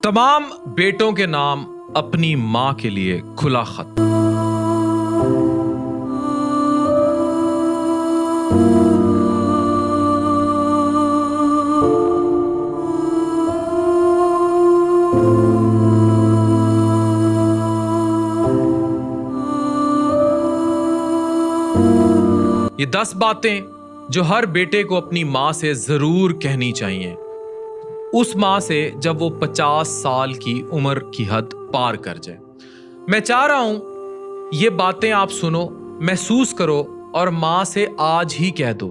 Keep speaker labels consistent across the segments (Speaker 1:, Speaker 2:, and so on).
Speaker 1: तमाम बेटों के नाम अपनी मां के लिए खुला खत। ये 10 बातें जो हर बेटे को अपनी मां से जरूर कहनी चाहिए, उस मां से जब वो 50 साल की उम्र की हद पार कर जाए। मैं चाह रहा हूं ये बातें आप सुनो, महसूस करो और मां से आज ही कह दो,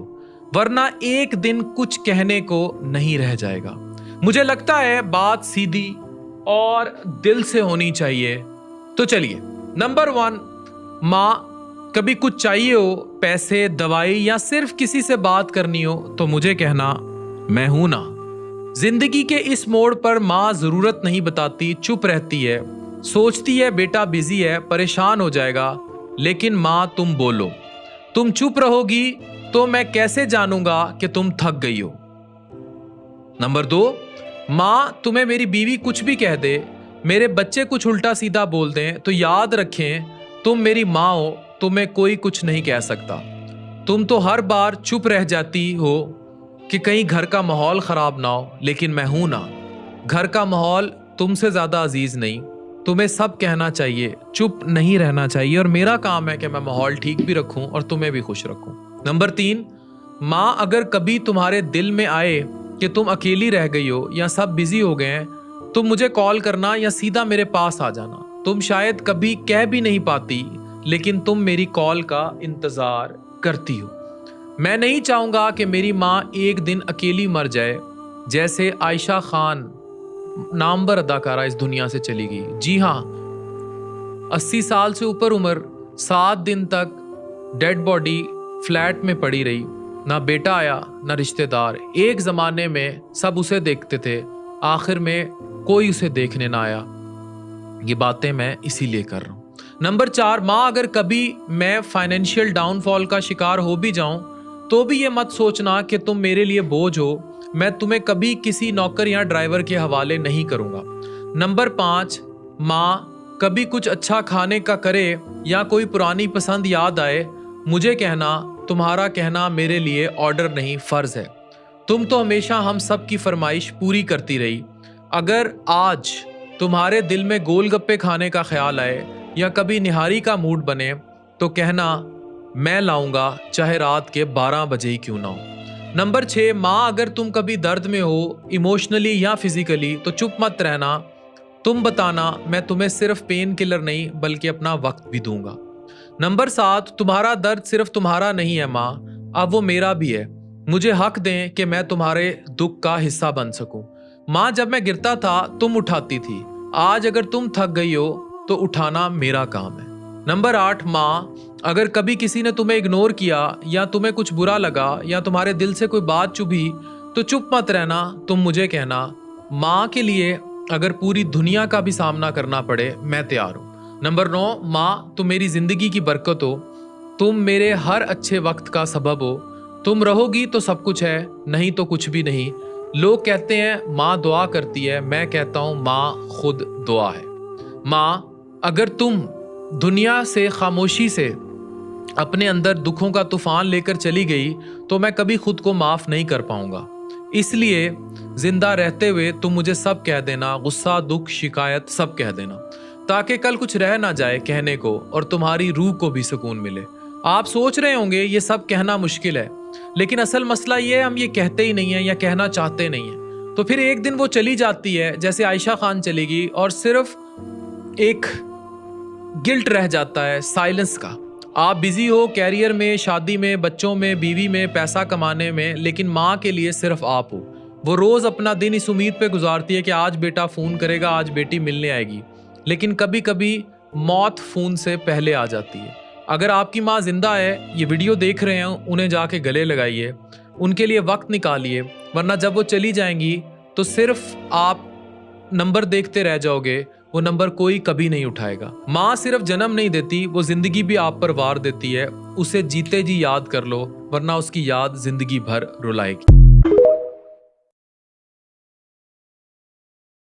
Speaker 1: वरना एक दिन कुछ कहने को नहीं रह जाएगा। मुझे लगता है बात सीधी और दिल से होनी चाहिए। तो चलिए, नंबर 1, मां कभी कुछ चाहिए हो, पैसे, दवाई या सिर्फ किसी से बात करनी हो, तो मुझे कहना मैं हूं ना। जिंदगी के इस मोड़ पर माँ जरूरत नहीं बताती, चुप रहती है, सोचती है बेटा बिजी है, परेशान हो जाएगा। लेकिन माँ तुम बोलो, तुम चुप रहोगी तो मैं कैसे जानूंगा कि तुम थक गई हो। नंबर 2, माँ तुम्हें मेरी बीवी कुछ भी कह दे, मेरे बच्चे कुछ उल्टा सीधा बोल दें, तो याद रखें तुम मेरी माँ हो, तुम्हें कोई कुछ नहीं कह सकता। तुम तो हर बार चुप रह जाती हो कि कहीं घर का माहौल खराब ना हो, लेकिन मैं हूं ना। घर का माहौल तुमसे ज्यादा अजीज नहीं, तुम्हें सब कहना चाहिए, चुप नहीं रहना चाहिए, और मेरा काम है कि मैं माहौल ठीक भी रखूं और तुम्हें भी खुश रखूं। नंबर 3, माँ अगर कभी तुम्हारे दिल में आए कि तुम अकेली रह गई हो या सब बिजी हो गए हैं, तुम मुझे कॉल करना या सीधा मेरे पास आ जाना। तुम शायद कभी कह भी नहीं पाती, लेकिन तुम मेरी कॉल का इंतजार करती हो। मैं नहीं चाहूंगा कि मेरी माँ एक दिन अकेली मर जाए, जैसे आयशा खान नामवर अदाकारा इस दुनिया से चली गई। जी हाँ, 80 साल से ऊपर उम्र, 7 दिन तक डेड बॉडी फ्लैट में पड़ी रही, ना बेटा आया ना रिश्तेदार। एक जमाने में सब उसे देखते थे, आखिर में कोई उसे देखने ना आया। ये बातें मैं इसीलिए कर रहा हूँ। नंबर 4, माँ अगर कभी मैं फाइनेंशियल डाउनफॉल का शिकार हो भी जाऊं, तो भी ये मत सोचना कि तुम मेरे लिए बोझ हो। मैं तुम्हें कभी किसी नौकर या ड्राइवर के हवाले नहीं करूंगा। नंबर 5, माँ कभी कुछ अच्छा खाने का करे या कोई पुरानी पसंद याद आए, मुझे कहना। तुम्हारा कहना मेरे लिए ऑर्डर नहीं, फर्ज है। तुम तो हमेशा हम सब की फरमाइश पूरी करती रही। अगर आज तुम्हारे दिल में गोलगप्पे खाने का ख्याल आए या कभी निहारी का मूड बने, तो कहना मैं लाऊंगा, चाहे रात के 12 बजे ही क्यों ना हो। नंबर 6, माँ अगर तुम कभी दर्द में हो, इमोशनली या फिजिकली, तो चुप मत रहना, तुम बताना। मैं तुम्हें सिर्फ पेन किलर नहीं बल्कि अपना वक्त भी दूंगा। नंबर 7, तुम्हारा दर्द सिर्फ तुम्हारा नहीं है माँ, अब वो मेरा भी है। मुझे हक दें कि मैं तुम्हारे दुख का हिस्सा बन सकूं। माँ जब मैं गिरता था तुम उठाती थी, आज अगर तुम थक गई हो तो उठाना मेरा काम है। नंबर 8, माँ अगर कभी किसी ने तुम्हें इग्नोर किया या तुम्हें कुछ बुरा लगा या तुम्हारे दिल से कोई बात चुभी, तो चुप मत रहना, तुम मुझे कहना। माँ के लिए अगर पूरी दुनिया का भी सामना करना पड़े, मैं तैयार हूँ। नंबर 9, माँ तुम मेरी जिंदगी की बरकत हो, तुम मेरे हर अच्छे वक्त का सबब हो। तुम रहोगी तो सब कुछ है, नहीं तो कुछ भी नहीं। लोग कहते हैं माँ दुआ करती है, मैं कहता हूँ माँ खुद दुआ है। माँ अगर तुम दुनिया से खामोशी से अपने अंदर दुखों का तूफान लेकर चली गई, तो मैं कभी खुद को माफ नहीं कर पाऊंगा। इसलिए जिंदा रहते हुए तुम मुझे सब कह देना, गुस्सा, दुख, शिकायत सब कह देना, ताकि कल कुछ रह ना जाए कहने को और तुम्हारी रूह को भी सुकून मिले। आप सोच रहे होंगे ये सब कहना मुश्किल है, लेकिन असल मसला ये है हम ये कहते ही नहीं है या कहना चाहते नहीं है। तो फिर एक दिन वो चली जाती है, जैसे आयशा खान चलेगी, और सिर्फ एक गिल्ट रह जाता है, साइलेंस का। आप बिजी हो कैरियर में, शादी में, बच्चों में, बीवी में, पैसा कमाने में, लेकिन माँ के लिए सिर्फ आप हो। वो रोज अपना दिन इस उम्मीद पे गुजारती है कि आज बेटा फोन करेगा, आज बेटी मिलने आएगी, लेकिन कभी कभी मौत फोन से पहले आ जाती है। अगर आपकी माँ जिंदा है, ये वीडियो देख रहे हैं, उन्हें जाके गले लगाइए, उनके लिए वक्त निकालिए, वरना जब वो चली जाएंगी तो सिर्फ आप नंबर देखते रह जाओगे, वो नंबर कोई कभी नहीं उठाएगा। माँ सिर्फ जन्म नहीं देती, वो जिंदगी भी आप पर वार देती है। उसे जीते जी याद कर लो, वरना उसकी याद जिंदगी भर रुलाएगी।